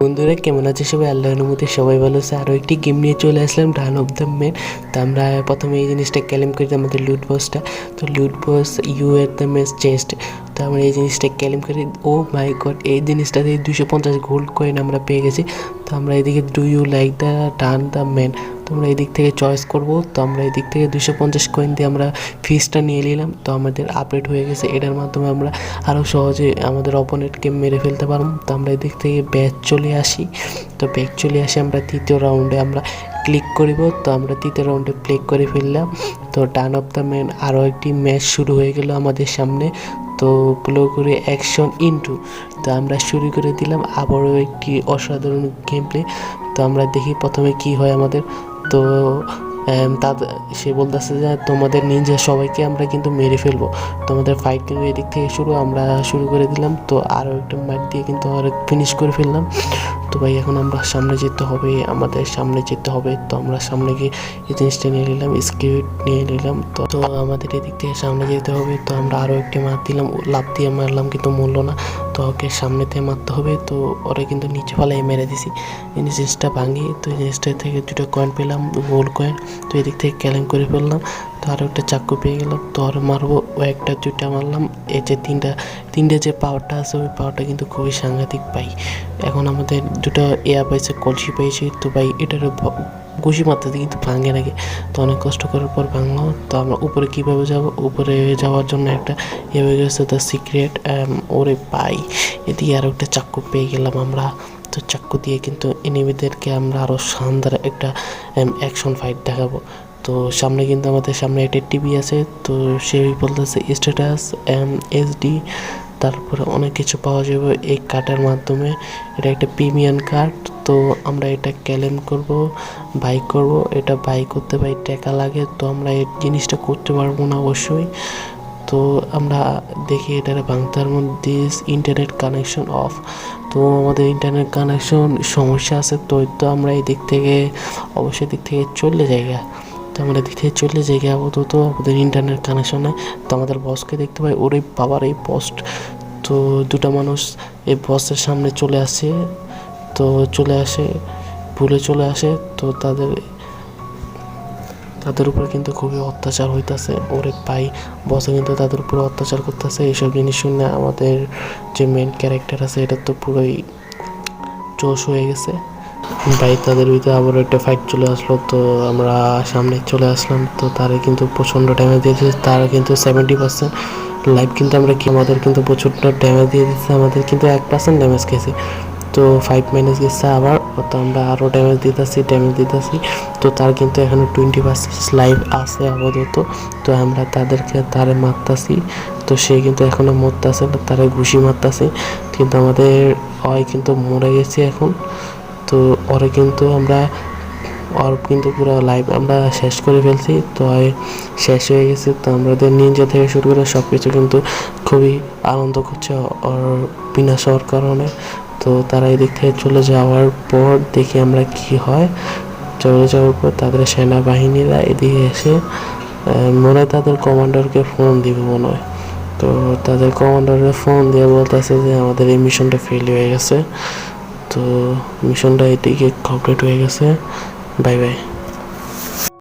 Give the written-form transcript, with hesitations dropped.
বন্ধুরা কেমন আছে সবাই? আল্লাহর রহমতে সবাই ভালো আছে। আরও একটি গেম নিয়ে চলে আসলাম, ডান অফ দ্য ম্যান। তো আমরা প্রথমে এই জিনিসটা ক্লেম করি, আমাদের লুট বক্সটা। তো লুট বক্স ইউ এর দ্য ম্যাচ চেস্ট। তো আমরা এই জিনিসটা ক্লেম করি। ও মাই গড, এই জিনিসটাতে 250 গোল্ড কয়েন আমরা পেয়ে গেছি। তো আমরা এদিকে do you like the done the man, তোমরা এই দিক থেকে চয়েস করবো। তো আমরা এই দিক থেকে 250 কয়েন দিয়ে আমরা ফিসটা নিয়ে নিলাম। তো আমাদের আপডেট হয়ে গেছে, এটার মাধ্যমে আমরা আরও সহজে আমাদের অপোনেন্টকে মেরে ফেলতে পারবো। তো আমরা এদিক থেকে ব্যাচ চলে আসি। তো ব্যাক চলে আসে আমরা তৃতীয় রাউন্ডে আমরা ক্লিক করিব। তো আমরা তৃতীয় রাউন্ডে প্লে করে ফেললাম। তো ডান অফ দ্য ম্যান আরও একটি ম্যাচ শুরু হয়ে গেল আমাদের সামনে। তো প্লে করে অ্যাকশন ইনটু। তো আমরা শুরু করে দিলাম আবারও একটি অসাধারণ গেম প্লে। তো আমরা দেখি প্রথমে কি হয় আমাদের। তো সে বলতেছে যে তোমাদের নিনজা সবাইকে আমরা কিন্তু মেরে ফেলবো, তোমাদের ফাইট কিন্তু এদিক থেকে আমরা শুরু করে দিলাম। তো আরও একটা ম্যাচ দিয়ে কিন্তু ফিনিশ করে ফেললাম। তো ভাই এখন আমরা সামনে যেতে হবে, আমাদের সামনে যেতে হবে। তো আমরা সামনে গিয়ে এই জিনিসটা নিয়ে নিলাম, স্কিট নিয়ে নিলাম। তো আমাদের এদিক থেকে সামনে যেতে হবে। তো আমরা আরও একটি মার দিলাম, লাফ দিয়ে মারলাম কিন্তু মরল না। তো ওকে সামনে থেকে মারতে হবে। তো ওরা কিন্তু নিচে ফেলাই মেরে দিছি, এই জিনিসটা ভাঙি। তো এই জিনিসটা থেকে 2টা কয়েন পেলাম, গোল্ড কয়েন। তো এদিক থেকে ক্লেম করে ফেললাম। তো আরও একটা চাকু পেয়ে গেলাম। তো আর মারবো, ও একটা 2টা মারলাম। এই যে তিনটে যে পাওয়ারটা আছে, ওই পাওয়ারটা কিন্তু খুবই সাংঘাতিক পাই। এখন আমাদের 2টা পাইছে, কলসি পেয়েছি। তো ভাই এটার ঘুষি মারতে কিন্তু ভাঙে নাকি। তো অনেক কষ্ট করার পর ভাঙলো। তো আমরা উপরে কীভাবে যাব? উপরে যাওয়ার জন্য একটা হয়ে গেছে দ্য সিক্রেট। ওরে পাই, এদিকে আরও একটা চাকু পেয়ে গেলাম আমরা। তো চাকু দিয়ে কিন্তু এনিমিদেরকে আমরা আরও শানদার একটা অ্যাকশন ফাইট দেখাবো। তো সামনে কিন্তু আমাদের সামনে একটা টিভি আছে। তো সেই বলতেছে স্ট্যাটাস SD, তারপরে অনেক কিছু পাওয়া যাবে এই কার্ডের মাধ্যমে। এটা একটা প্রিমিয়াম কার্ড। তো আমরা এটা ক্লেম করব, বাই করব। এটা বাই করতে ভাই টাকা লাগে। তো আমরা এই জিনিসটা করতে পারবো না অবশ্যই। তো আমরা দেখি এটার ভাঙতার মধ্যে ইন্টারনেট কানেকশন অফ। তো আমাদের ইন্টারনেট কানেকশন সমস্যা আছে। তো আমরা এই দিক থেকে অবশ্যই দিক থেকে চলে যাই। তো আমরা দিক থেকে চলে যাই আপাতত, আমাদের ইন্টারনেট কানেকশন নেই। তো আমাদের বসকে দেখতে পাই, ওরে বাবার এই পোস্ট। তো 2টা মানুষ এই বসের সামনে চলে আসে। তো চলে আসে, ভুলে চলে আসে। তো তাদের উপরে কিন্তু খুবই অত্যাচার হইতেছে। ওরে ভাই, বসে কিন্তু তাদের উপরে অত্যাচার করতেছে। এইসব জিনিস শুনে আমাদের যে মেন ক্যারেক্টার আছে, এটা তো পুরোই জোশ হয়ে গেছে ভাই। তাদের ভিতরে আবার একটা ফাইট চলে আসলো। তো আমরা সামনে চলে আসলাম। তো তারা কিন্তু প্রচণ্ড ড্যামেজ দিয়েছে। তারা কিন্তু 70% লাইভ কিন্তু আমাদের কিন্তু প্রচণ্ড ড্যামেজ দিয়ে দিচ্ছে। আমাদের কিন্তু 1% ড্যামেজ খেয়েছি। তো 5 মাইনাস গেছে আবার। তো আমরা আরও ড্যামেজ দিতেছি। তো তার কিন্তু এখানে 20% লাইভ আছে আপাতত। তো আমরা তারে মারতাছি। তো সে কিন্তু এখনও মরতেছে না, তারে ঘুষি মারতাছি। কিন্তু আমাদের কিন্তু মরে গেছে এখন। তো ওরা কিন্তু পুরো লাইভ আমরা শেষ করে ফেলছি। তো শেষ হয়ে গেছে। তো আমাদের নিনজা থেকে শুরু করে সব কিছু কিন্তু খুবই আনন্দ করছে ওর বিনাশ হওয়ার কারণে। তো তারা এদিক থেকে চলে যাওয়ার পর দেখি আমরা কি হয়। চলে যাওয়ার পর তাদের সেনাবাহিনীরা এদিকে এসে মনে তাদের কমান্ডারকে ফোন দিবে মনে হয়। তো তাদের কমান্ডারের ফোন দিয়ে বলতেছে যে আমাদের এই মিশনটা ফেল হয়ে গেছে। তো মিশনটা এদিকে কমপ্লিট হয়ে গেছে। Bye bye.